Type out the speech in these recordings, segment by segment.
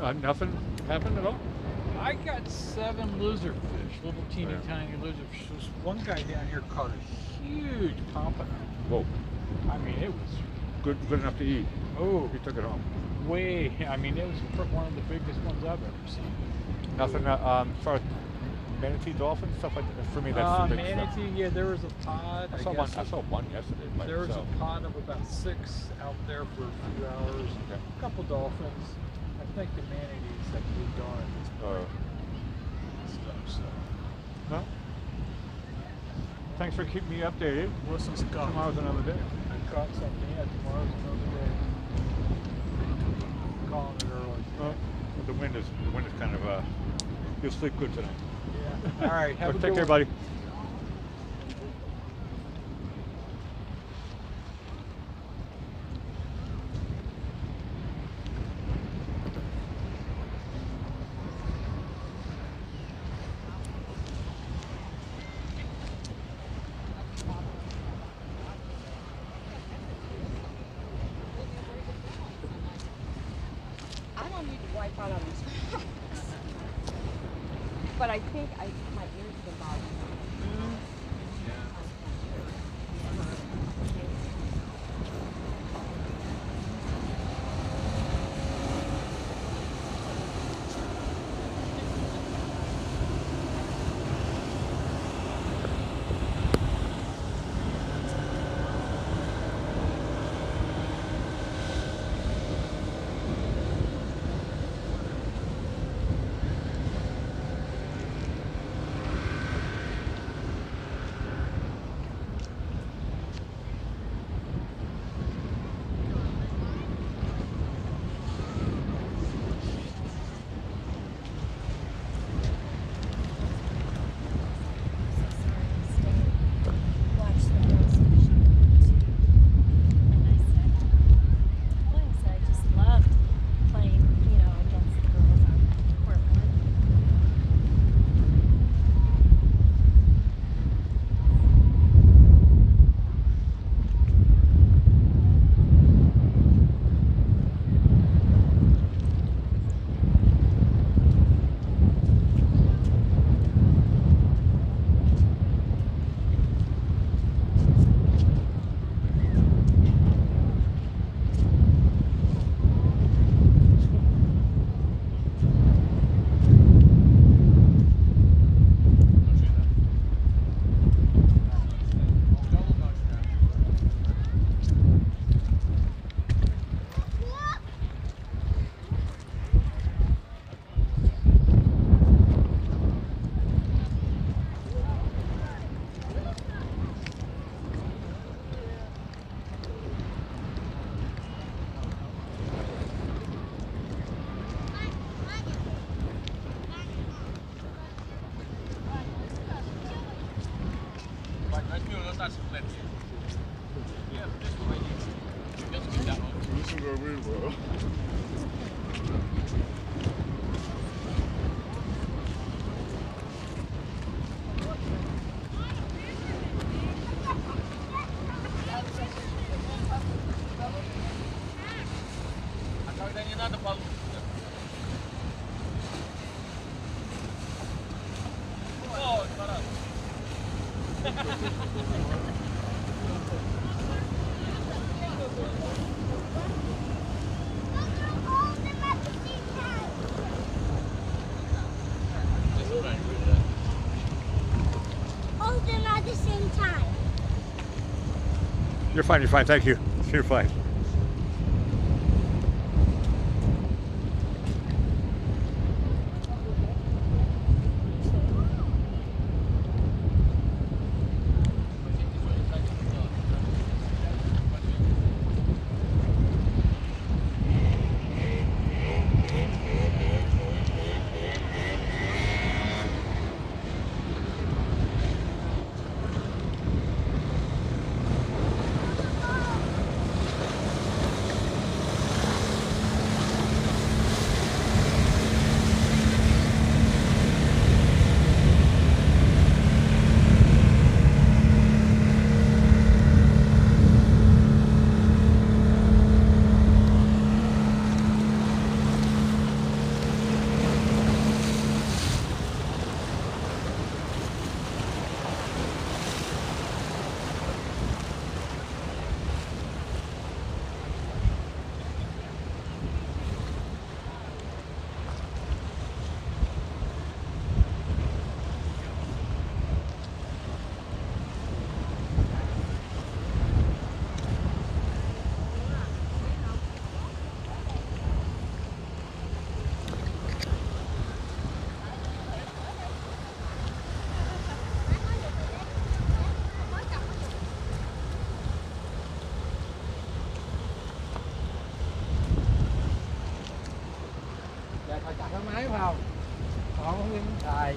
Nothing happened at all? I got 7 lizardfish, little teeny tiny lizardfish. There's one guy down here caught a huge pompano. Whoa. I mean, it was Good enough to eat. oh You took it home. way. I mean, it was one of the biggest ones I've ever seen. Nothing. As far as manatee, dolphins, stuff like that. For me, that's the big stuff. Manatee, yeah, there was a pod. I saw one yesterday. There was a pod of about 6 out there for a few hours. Okay. A couple dolphins. I think the manatees have moved on at this point. And stuff, so. Well, thanks for keeping me updated. Wilson's got. Tomorrow's another day. I caught something. Yeah, tomorrow's another day. Calling it early. Well, the wind is kind of. You'll sleep good tonight. Yeah. All right. Have a good Take care, one. buddy. I don't need to wipe out on these rocks. But I think my ears have bothered me. Hold them at the same time. You're fine. Thank you. You're fine. phải không? Không nguyên tài.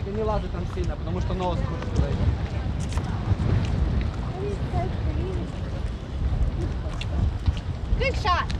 Ты не лазай там сильно, потому что нос будет туда идти. Good shot.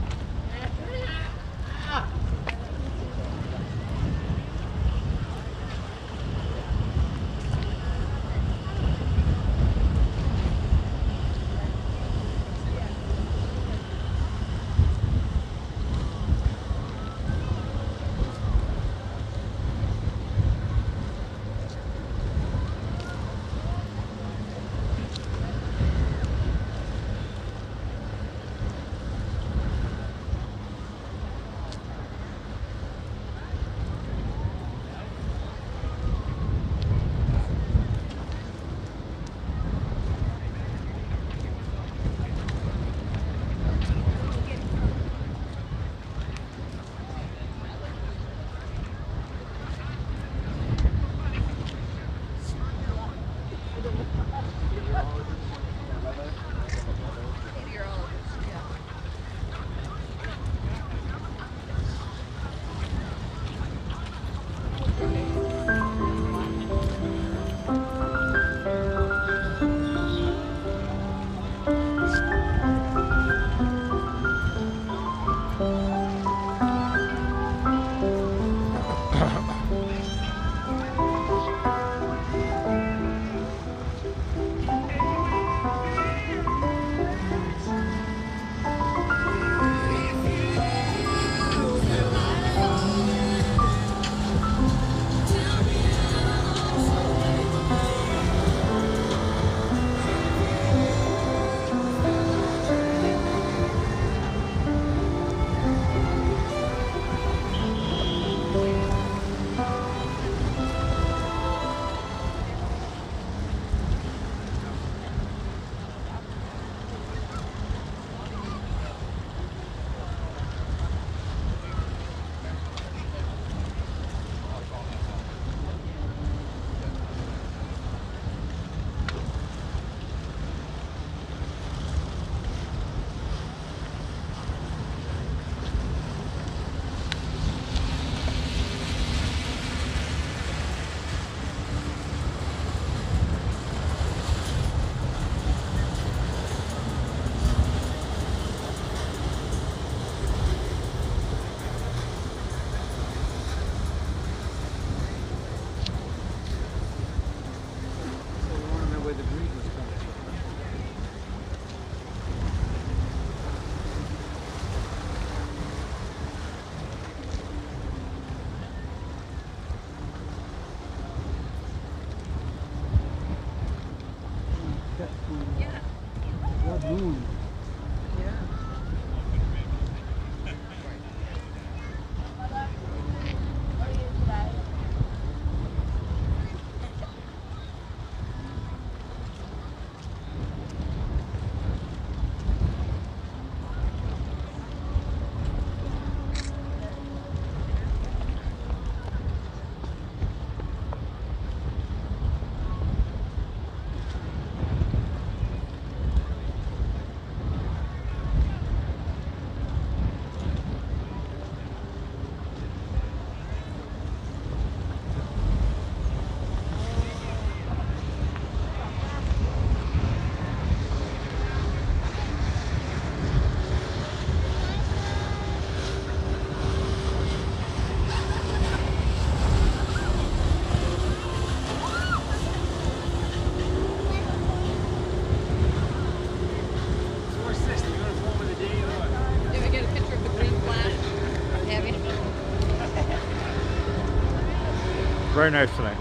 Very nice tonight.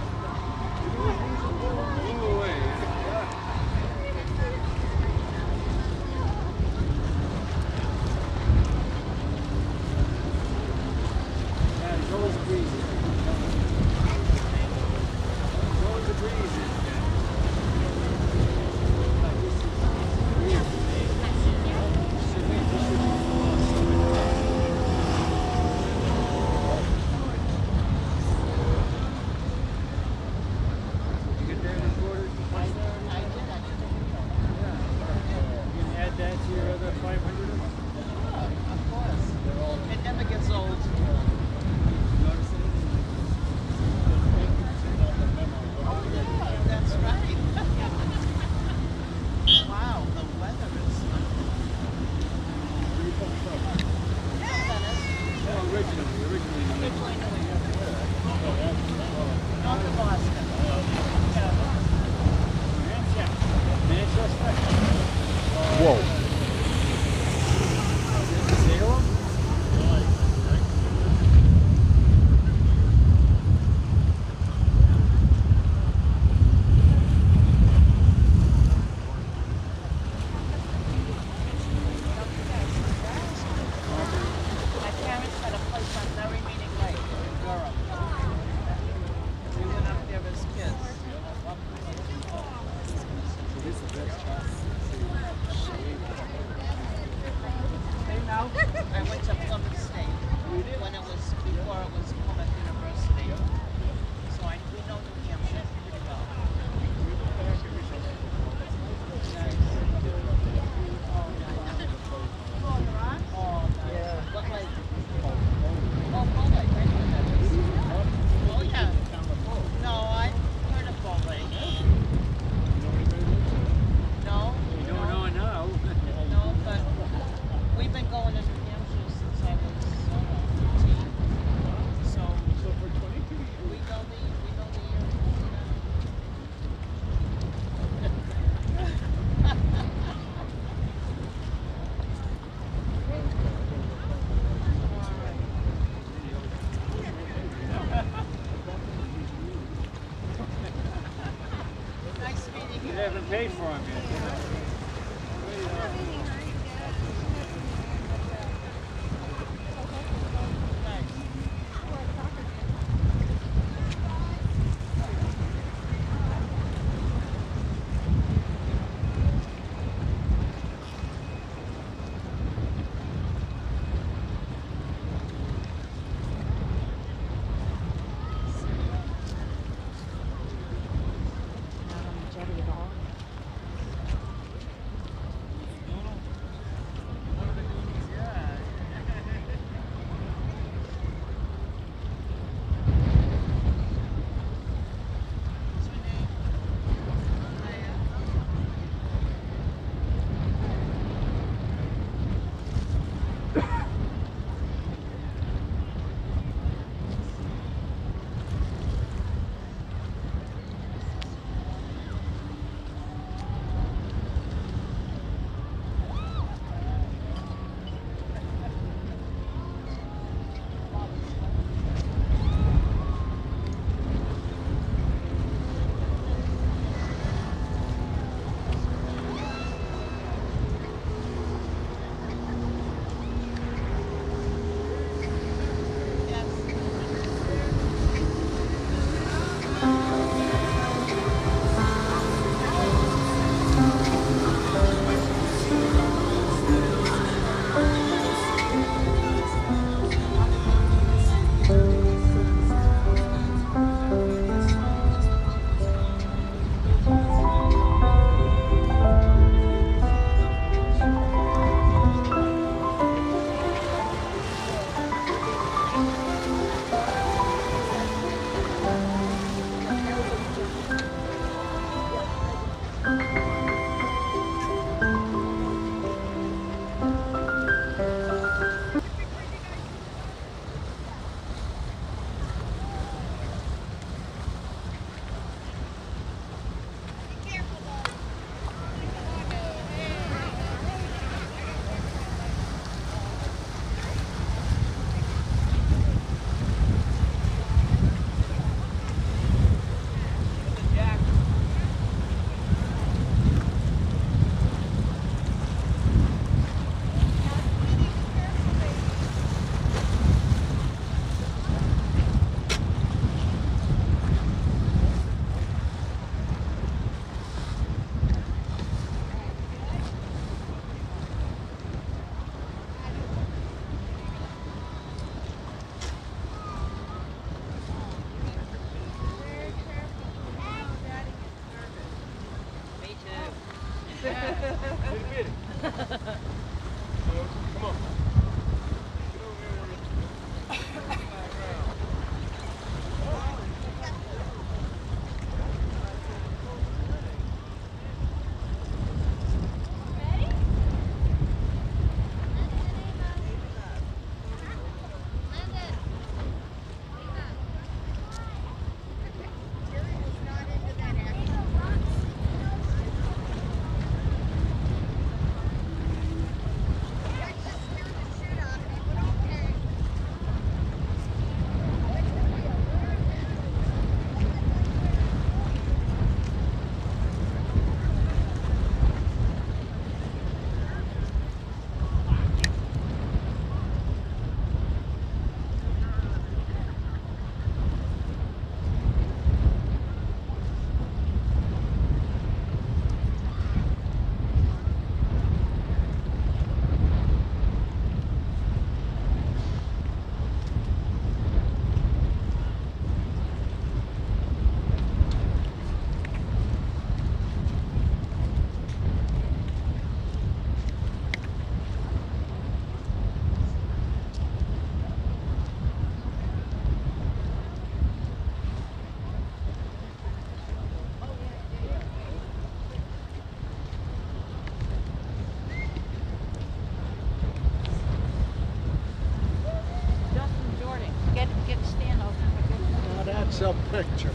It's a picture.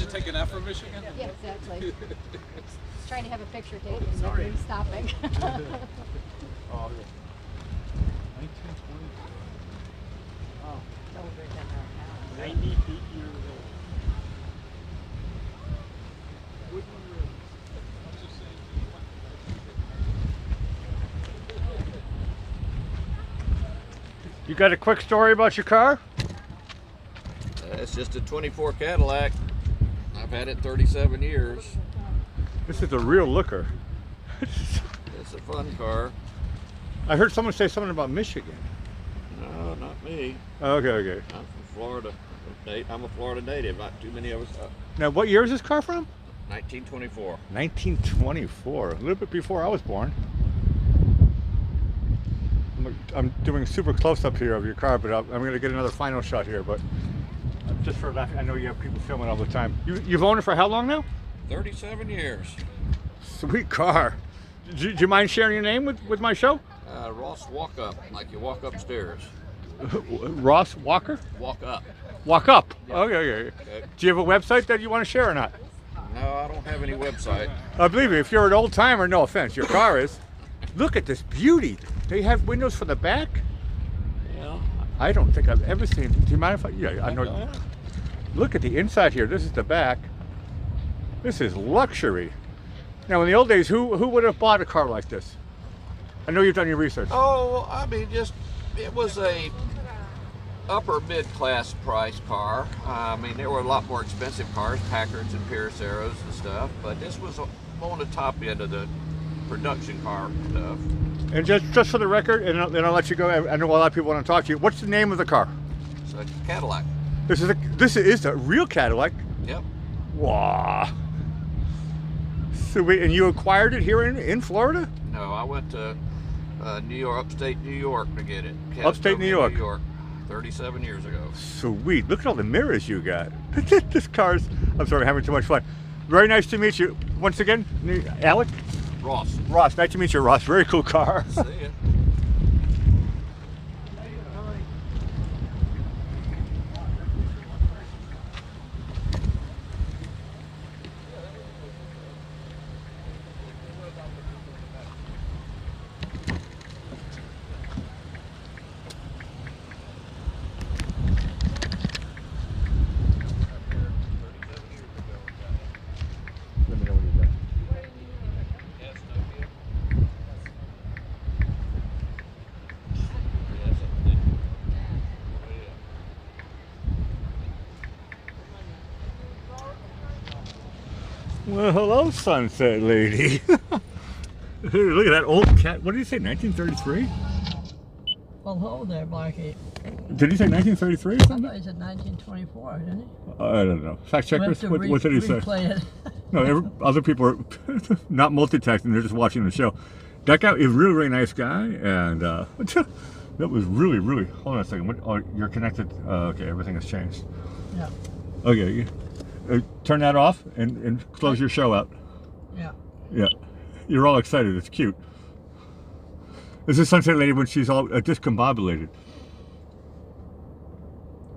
Taking that from Michigan? Yeah, exactly. Trying to have a picture taken, never stopping. Oh, yeah. 1920. Oh, older than our house. 98 years old. Wooden rooms. I'm just saying. got a quick story about your car? It's just a 24 Cadillac. I've had it 37 years. This is a real looker. It's a fun car. I heard someone say something about Michigan. No, not me. Okay, okay. I'm from Florida. I'm a Florida native. Not too many of us. Now, what year is this car from? 1924. 1924, a little bit before I was born. I'm doing super close up here of your car, but I'm going to get another final shot here. But just for laughing, I know you have people filming all the time. You've owned it for how long now? 37 years. Sweet car. Do you mind sharing your name with my show? Ross Walk Up, like you walk upstairs. Ross Walker? Walk up. Walk up. Yeah. Okay. Do you have a website that you want to share or not? No, I don't have any website. Believe me, if you're an old timer, no offense, your car is. Look at this beauty. They have windows for the back. Yeah. I don't think I've ever seen. Do you mind if I? Yeah, I know. Look at the inside here. This is the back. This is luxury. Now, in the old days, who would have bought a car like this? I know you've done your research. Oh, I mean, it was a upper mid-class price car. I mean, there were a lot more expensive cars, Packards and Pierce Arrows and stuff, but this was on the top end of the production car stuff. And just for the record, and then I'll let you go. I know a lot of people want to talk to you. What's the name of the car? It's a Cadillac. This is a real Cadillac. Yep. Wow. Sweet. And you acquired it here in Florida? No, I went to New York, upstate New York to get it. Upstate New York. 37 years ago. Sweet. Look at all the mirrors you got. This car's, I'm sorry, having too much fun. Very nice to meet you. Once again, Alec? Ross. Ross, nice to meet you, Ross. Very cool car. See ya. Let me know when you're done. Well, hello, Sunset Lady. Look at that old cat. What did you say, 1933? Well, hello there, Marky. Did he say 1933 or I something? thought he said 1924, didn't he? I don't know. Fact checkers? We'll have What to did he say? replay it. No, other people are not multitasking, they're just watching the show. That guy is a really, really nice guy, and that was really, really, hold on a second. Oh, you're connected? Okay, everything has changed. Yeah. Okay, turn that off and close your show out. Yeah. Yeah, you're all excited, it's cute. This is Sunset Lady when she's all discombobulated.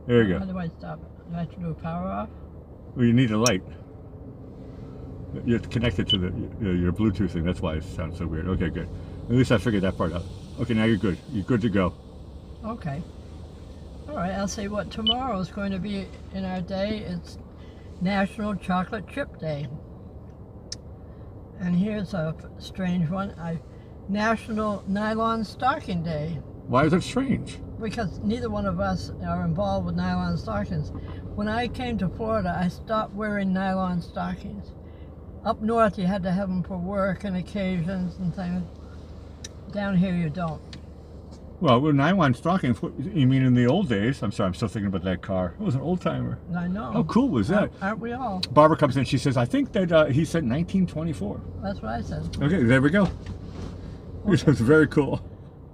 There you How go. do I stop it? Do I have to do power off? Well, you need a light. You're connected to your Bluetooth thing. That's why it sounds so weird. Okay, good. At least I figured that part out. Okay, now you're good. You're good to go. Okay. All right, I'll say what tomorrow is going to be in our day. It's National Chocolate Chip Day. And here's a strange one. National Nylon Stocking Day. Why is it strange? Because neither one of us are involved with nylon stockings. When I came to Florida, I stopped wearing nylon stockings. Up north, you had to have them for work and occasions and things. Down here, you don't. Well, with nylon stockings, you mean in the old days? I'm sorry, I'm still thinking about that car. It was an old timer. I know. How cool was that? Aren't we all? Barbara comes in, she says, I think that he said 1924. That's what I said. Okay, there we go. It was very cool.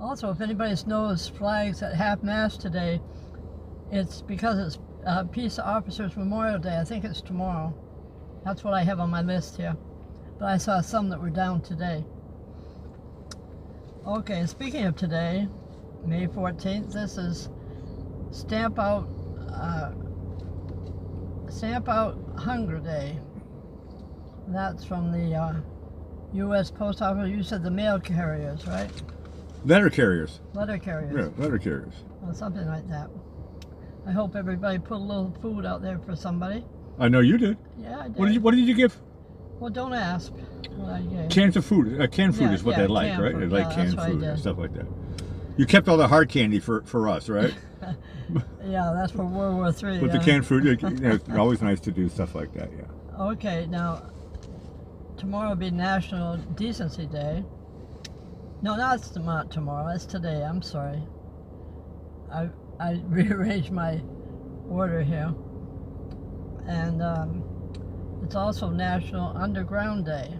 Also, if anybody knows flags at half-mast today, it's because it's Peace Officers Memorial Day. I think it's tomorrow. That's what I have on my list here. But I saw some that were down today. Okay, speaking of today, May 14th, this is Stamp Out Hunger Day. That's from the U.S. Post Office. You said the mail carriers, right? Letter carriers. Letter carriers. Yeah, letter carriers. Or something like that. I hope everybody put a little food out there for somebody. I know you did. Yeah, I did. What did you give? Well, don't ask what I gave. Cans of food. Canned food Yeah, is what yeah, they like, canned right? food. They like Yeah, canned that's what I food and did. stuff like that. You kept all the hard candy for us, right? Yeah, that's for World War III. With the canned fruit, it's always nice to do stuff like that, yeah. Okay, now, tomorrow will be National Decency Day. No, not tomorrow, it's today, I'm sorry. I rearranged my order here. And it's also National Underground Day.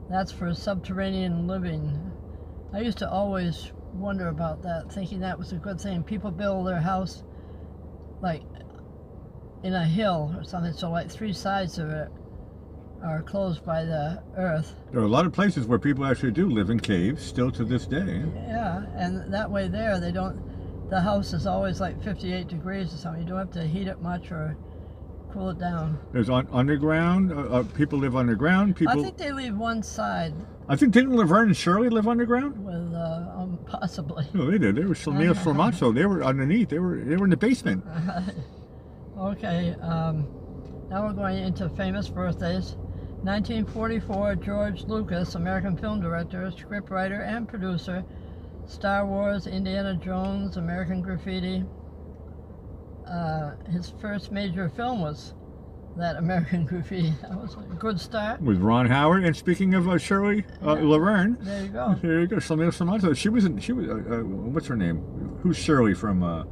That's for subterranean living. I used to always wonder about that, thinking that was a good thing. People build their house like in a hill or something, so like 3 sides of it are closed by the earth. There are a lot of places where people actually do live in caves still to this day. Yeah, and that way there, the house is always like 58 degrees or something. You don't have to heat it much or cool it down. There's underground, people live underground. I think they leave one side. I think, didn't Laverne and Shirley live underground? With, possibly. No, they did. They were Neil Formaggio. They were underneath. They were in the basement. Okay, now we're going into famous birthdays. 1944, George Lucas, American film director, scriptwriter, and producer. Star Wars, Indiana Jones, American Graffiti. His first major film was that American Graffiti. That was a good start. With Ron Howard. And speaking of Shirley Laverne. There you go. There you go. Neil Formaggio. She was what's her name? Who's Shirley from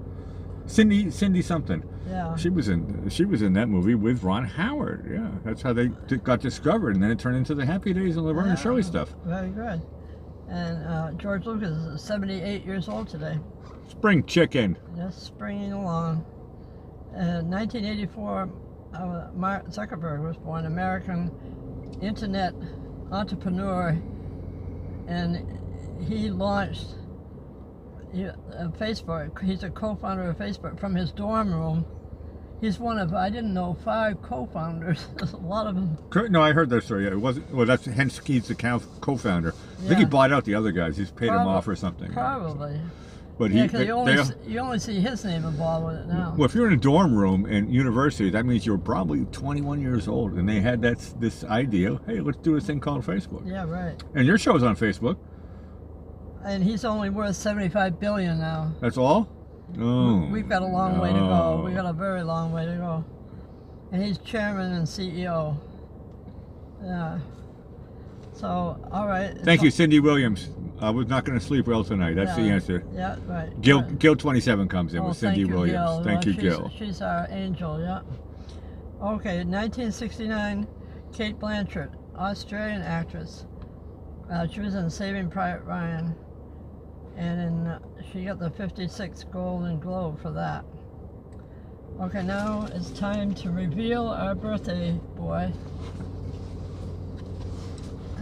Cindy something. Yeah. She was in that movie with Ron Howard. Yeah, that's how they got discovered, and then it turned into the Happy Days and Laverne and Shirley stuff. Very good. And George Lucas is 78 years old today. Spring chicken. Just springing along. 1984, Mark Zuckerberg was born, American internet entrepreneur, and he launched Facebook. He's a co-founder of Facebook from his dorm room. He's one of, I didn't know, 5 co-founders. There's a lot of them. No, I heard that story. Yeah, it wasn't. Well, that's hence he's the co-founder. I think he bought out the other guys. He's paid them off or something. Probably. But yeah, because you only see his name involved with it now. Well, if you're in a dorm room in university, that means you're probably 21 years old, and they had this idea. Hey, let's do a thing called Facebook. Yeah, right. And your show's on Facebook. And he's only worth $75 billion now. That's all? Oh. We've got a long way to go. We've got a very long way to go. And he's chairman and CEO. Yeah. So, all right. Thank you, Cindy Williams. I was not going to sleep well tonight. That's the answer. Yeah, right. Gil 27 comes in with Cindy Williams. Gil. Thank you, Gil. She's our angel, yeah. Okay, 1969, Kate Blanchett, Australian actress. She was in Saving Private Ryan, and she got the 56th Golden Globe for that. Okay, now it's time to reveal our birthday boy.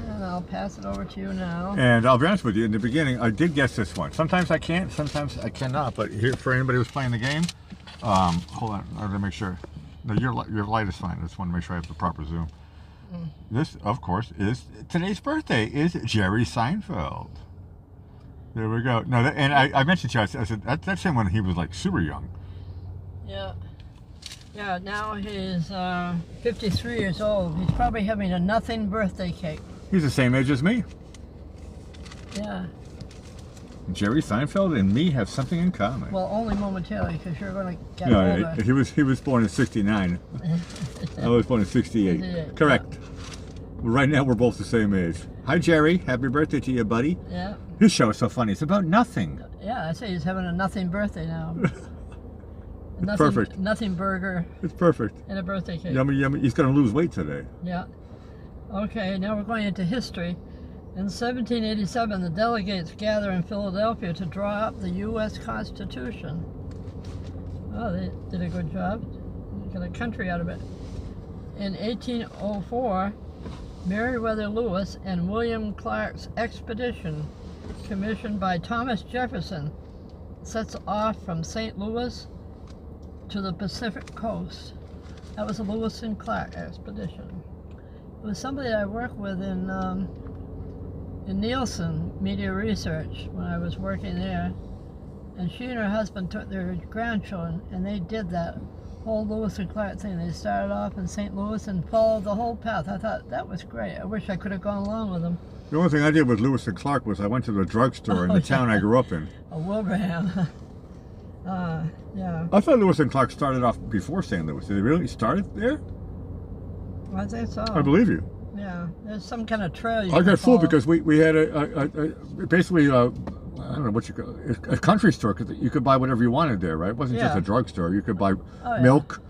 And I'll pass it over to you now. And I'll be honest with you, in the beginning, I did guess this one. Sometimes I can't, sometimes I cannot. But here, for anybody who's playing the game, hold on, I have to make sure. No, your light is fine. I just want to make sure I have the proper zoom. This, of course, is today's birthday is Jerry Seinfeld. There we go. No, and I mentioned to you, I said that's him when he was like super young. Yeah. Yeah, now he's 53 years old. He's probably having a nothing birthday cake. He's the same age as me. Yeah. Jerry Seinfeld and me have something in common. Well, only momentarily, because you're going to get older. He was born in '69. I was born in '68. Correct. Well, right now we're both the same age. Hi, Jerry. Happy birthday to you, buddy. Yeah. His show is so funny. It's about nothing. Yeah, I say he's having a nothing birthday now. It's perfect. Nothing burger. It's perfect. And a birthday cake. Yummy, yummy. He's going to lose weight today. Yeah. Okay, now we're going into history. In 1787, the delegates gather in Philadelphia to draw up the U.S. Constitution. Oh, they did a good job. Got a country out of it. In 1804, Meriwether Lewis and William Clark's expedition, commissioned by Thomas Jefferson, sets off from St. Louis to the Pacific coast. That was the Lewis and Clark expedition. It was somebody I worked with in Nielsen Media Research when I was working there, and she and her husband took their grandchildren and they did that whole Lewis and Clark thing. They started off in St. Louis and followed the whole path. I thought that was great. I wish I could have gone along with them. The only thing I did with Lewis and Clark was I went to the drugstore in the town I grew up in. Oh, Wilbraham. Yeah. I thought Lewis and Clark started off before St. Louis. Did they really start it there? I think so. I believe you. Yeah. There's some kind of trail you I can got fooled follow. because we had basically I don't know what you call it, a country store, because you could buy whatever you wanted there, right? It wasn't just Yeah. a drugstore. You could buy yeah. milk,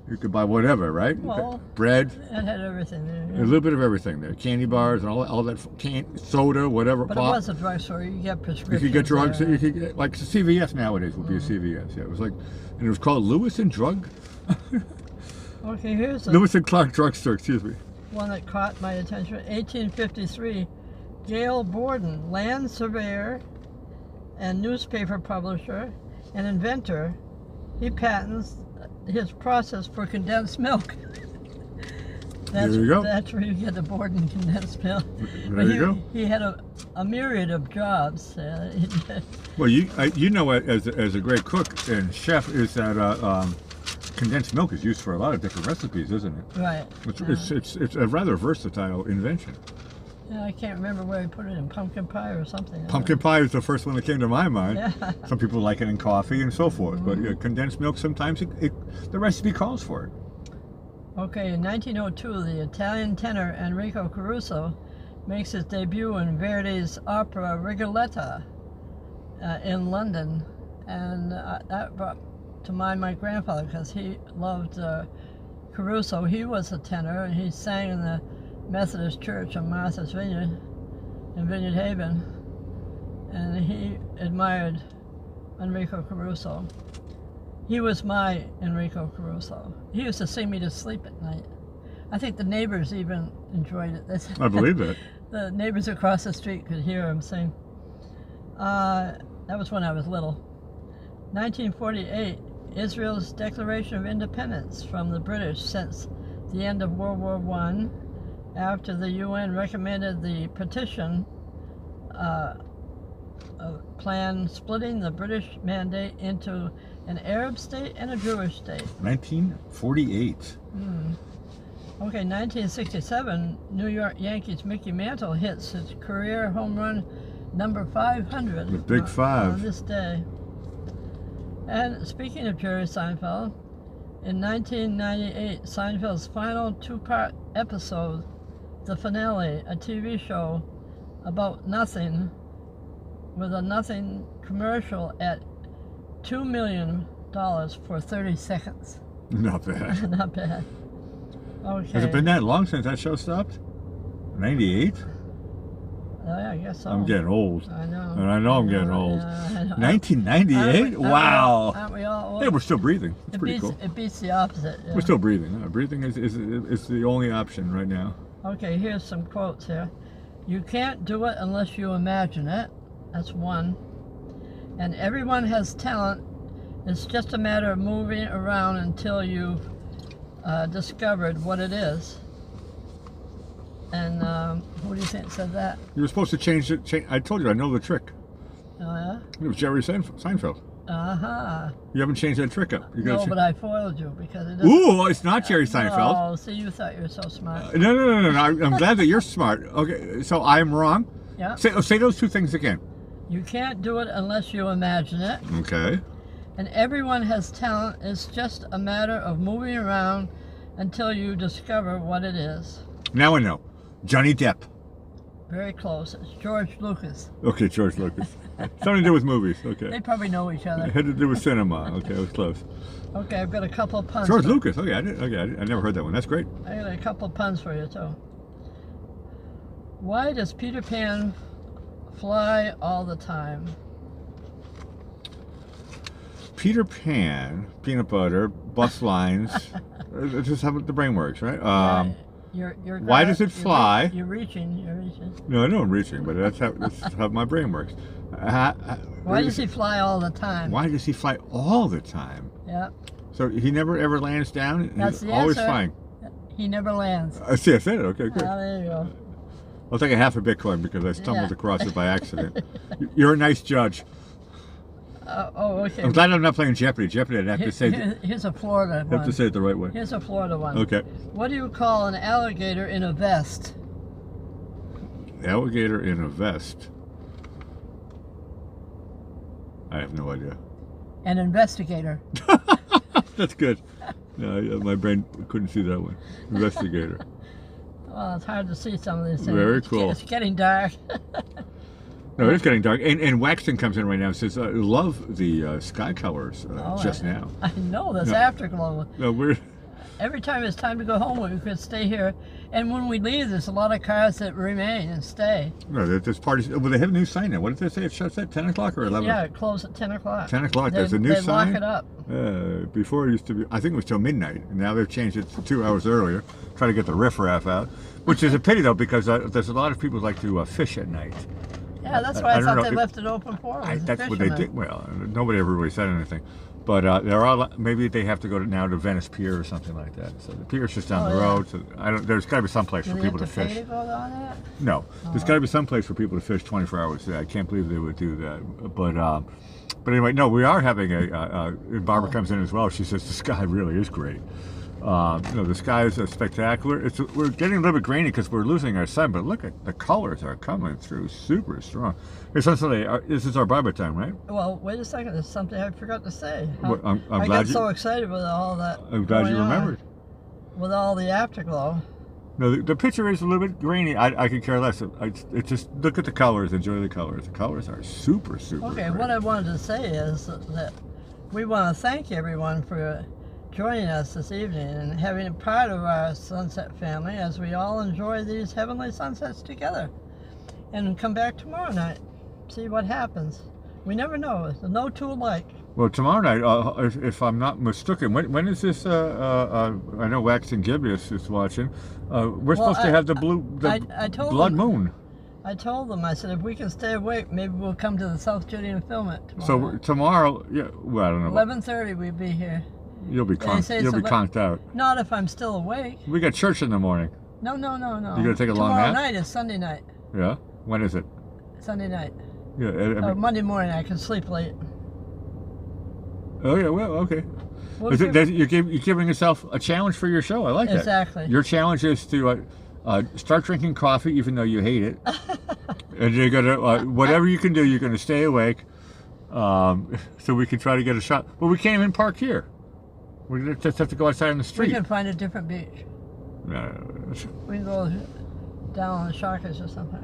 you could buy whatever, right? Well, bread, It had everything there. a Yeah. little bit of everything there, candy bars and all that, soda, whatever. But pop. it was a drugstore. You get You prescriptions. could get drugs. there. You could get, like CVS nowadays would be a CVS. Yeah, it was like, and it was called Lewis and Drug. Okay, here's the Lewis and Clark Drugstore. Excuse me. one that caught my attention. 1853, Gail Borden, land surveyor and newspaper publisher and inventor. He patents his process for condensed milk. There you go. That's where you get the Borden condensed milk. There you go. He had a myriad of jobs. Well, you know, as a great cook and chef, is that condensed milk is used for a lot of different recipes, isn't it? Right. It's a rather versatile invention. Yeah, I can't remember where he put it in pumpkin pie or something. Pumpkin pie is the first one that came to my mind. Yeah. Some people like it in coffee and so forth, but yeah, condensed milk sometimes the recipe calls for it. Okay, in 1902, the Italian tenor Enrico Caruso makes his debut in Verdi's opera Rigoletto in London, and that brought to mind my grandfather because he loved Caruso. He was a tenor, and he sang in the Methodist Church on Martha's Vineyard in Vineyard Haven, and he admired Enrico Caruso. He was my Enrico Caruso. He used to sing me to sleep at night. I think the neighbors even enjoyed it. I believe that. The neighbors across the street could hear him sing. That was when I was little. 1948, Israel's declaration of independence from the British since the end of World War I, after the UN recommended the partition plan splitting the British mandate into an Arab state and a Jewish state. 1948. Okay, 1967, New York Yankees Mickey Mantle hits his career home run number 500. The big five. On this day. And speaking of Jerry Seinfeld, in 1998, Seinfeld's final two-part episode, the finale, a TV show about nothing, with a nothing commercial at $2 million for 30 seconds. Not bad. Not bad. Okay. Has it been that long since that show stopped? 98? Yeah, I guess so. I'm getting old. I know. And I know I'm getting old. Yeah, I know. 1998? Wow. Aren't we all old? Hey, we're still breathing. It's pretty cool. It beats the opposite. Yeah. We're still breathing. Breathing is the only option right now. Okay, here's some quotes here. You can't do it unless you imagine it. That's one. And everyone has talent. It's just a matter of moving around until you've discovered what it is. And who do you think said that? You were supposed to change it. I told you, I know the trick. Oh, yeah? It was Jerry Seinfeld. Uh-huh. You haven't changed that trick up. You No, gotta but I foiled you because it doesn't... Ooh, it's not Jerry Seinfeld. Oh, see, you thought you were so smart. No. I'm glad that you're smart. Okay, so I'm wrong. Yeah. Say those two things again. You can't do it unless you imagine it. Okay. And everyone has talent. It's just a matter of moving around until you discover what it is. Now I know. Johnny Depp. Very close. It's George Lucas. Okay, George Lucas. Something to do with movies. Okay. They probably know each It other. had to do with cinema. Okay, it was close. Okay, I've got a couple of puns. George Lucas. Okay, I never heard that one. That's great. I got a couple of puns for you too. Why does Peter Pan fly all the time? Peter Pan, peanut butter, bus lines. It's just how the brain works, right? You're why does it fly? You're reaching. No, I know I'm reaching, but that's how my brain works. Why does he fly all the time? Why does he fly all the time? Yeah. So he never ever lands down? That's He's the always answer. flying. He never lands. I see, I said it. Okay, good. Ah, there you go. I'll take a half a Bitcoin because I stumbled Yeah. across it by accident. You're a nice judge. Okay. I'm glad I'm not playing Jeopardy. Jeopardy, I'd have to say. Here's a Florida Have to one. say it the right way. Here's a Florida one. Okay. What do you call an alligator in a vest? Alligator in a vest. I have no idea. An investigator. That's good. No, my brain couldn't see that one. Investigator. Well, it's hard to see some of these things. Very cool. It's getting dark. No, it is getting dark. And Waxton comes in right now and says, I love the sky colors just now. I know, this No. afterglow. No, we're... Every time it's time to go home, we could stay here. And when we leave, there's a lot of cars that remain and stay. No, there's parties. Well, they have a new sign now. What did they say? It shuts at 10 o'clock or 11? Yeah, it closed at 10 o'clock. 10 o'clock. There's a new they sign. lock it up. Before it used to be, I think it was till midnight. And now they've changed it to 2 hours earlier. Try to get the riffraff out. Which is a pity, though, because there's a lot of people who like to fish at night. Yeah, that's why I don't thought know they if- left it open for them. That's what they did. Well, nobody ever really said anything. But there are maybe they have to go now to Venice Pier or something like that. So the pier's just down the yeah. road. So there's got to be some place Do for they people have to to pay fish. to go down there? No, there's got to be some place for people to fish 24 hours a day. I can't believe they would do that. But anyway, no, we are having Barbara comes in as well. She says the sky really is great. The sky is spectacular. We're getting a little bit grainy because we're losing our sun, but look at the colors are coming through super strong. It's Sunday. This is our Barbara time, right? Well, wait a second. There's something I forgot to say. Well, I'm I glad get so excited with all that. I'm glad you going on, remembered. With all the afterglow. No, the picture is a little bit grainy. I could care less. It's just look at the colors, enjoy the colors. The colors are super, super Okay, great. what I wanted to say is that we want to thank everyone for joining us this evening and having a part of our sunset family as we all enjoy these heavenly sunsets together. And come back tomorrow night, see what happens. We never know. There's no two alike. Well, tomorrow night, if I'm not mistaken, when is this? I know Waxton Gibeus is watching. We're supposed to have the I told blood them- moon. I told them, I said, if we can stay awake, maybe we'll come to the South Jetty and film it tomorrow. So night. tomorrow, yeah. Well, I don't know. 11:30 we'll be here. You'll be conked. say You'll it's be conked out. Not if I'm still awake. We got church in the morning. No. You gonna take a long Tomorrow nap? night is Sunday night. Yeah. When is it? Sunday night. Yeah. Monday morning I can sleep late. Oh yeah. Well, okay. We'll Is it, give- you're giving yourself a challenge for your show. I like that. Exactly. Your challenge is to start drinking coffee, even though you hate it, and you're gonna whatever you can do, you're gonna stay awake, so we can try to get a shot. But we can't even park here. We just have to go outside on the We street. can find a different beach. We can go down on the Sharkers or something.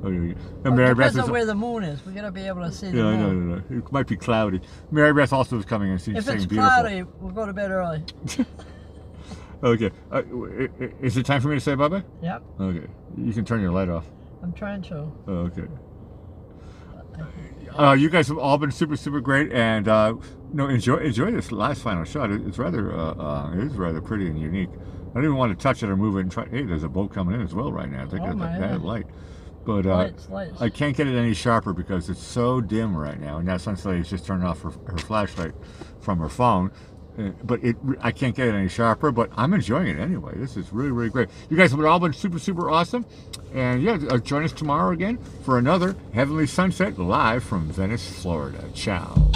Okay. Well, And Mary it Beth depends is. on where the moon is. We gotta be able to see the Yeah, moon. no. It might be cloudy. Mary Beth also is coming in. She's If saying it's beautiful. cloudy, we'll go to bed early. Okay. Is it time for me to say bye-bye? Yep, Okay. You can turn your light off. I'm trying to. Okay. You guys have all been super, super great, and enjoy this last final shot. It's rather, it is rather pretty and unique. I don't even want to touch it or move it and try. Hey, there's a boat coming in as well right now. Look Oh at my that God. light. But Lights. I can't get it any sharper because it's so dim right now. And now Sunset Lady's just turned off her flashlight from her phone. But I can't get it any sharper, but I'm enjoying it anyway. This is really, really great. You guys have all been super, super awesome. And yeah, join us tomorrow again for another Heavenly Sunset live from Venice, Florida. Ciao.